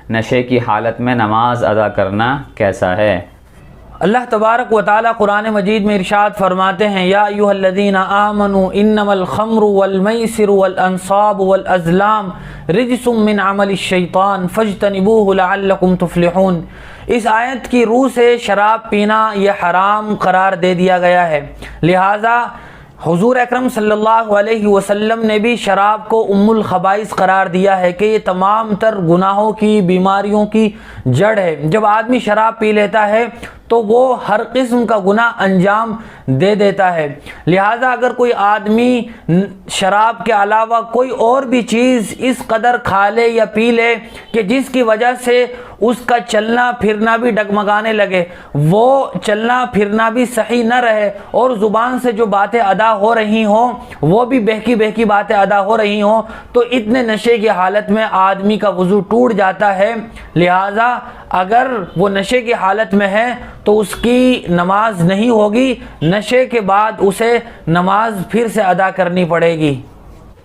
نشے کی حالت میں نماز ادا کرنا کیسا ہے؟ اللہ تبارک و تعالیٰ قرآن مجید میں ارشاد فرماتے ہیں، یا ایھا الذین آمنوا انما الخمر والمیسر والانصاب والازلام رجس من عمل الشیطان فاجتنبوہ لعلکم تفلحون۔ اس آیت کی روح سے شراب پینا یہ حرام قرار دے دیا گیا ہے، لہٰذا حضور اکرم صلی اللہ علیہ وسلم نے بھی شراب کو ام الخبائث قرار دیا ہے کہ یہ تمام تر گناہوں کی، بیماریوں کی جڑ ہے۔ جب آدمی شراب پی لیتا ہے تو وہ ہر قسم کا گناہ انجام دے دیتا ہے، لہٰذا اگر کوئی آدمی شراب کے علاوہ کوئی اور بھی چیز اس قدر کھا لے یا پی لے کہ جس کی وجہ سے اس کا چلنا پھرنا بھی ڈگمگانے لگے، وہ چلنا پھرنا بھی صحیح نہ رہے اور زبان سے جو باتیں ادا ہو رہی ہوں وہ بھی بہکی بہکی باتیں ادا ہو رہی ہوں، تو اتنے نشے کی حالت میں آدمی کا وضو ٹوٹ جاتا ہے۔ لہٰذا اگر وہ نشے کی حالت میں ہے تو اس کی نماز نہیں ہوگی، نشے کے بعد اسے نماز پھر سے ادا کرنی پڑے گی۔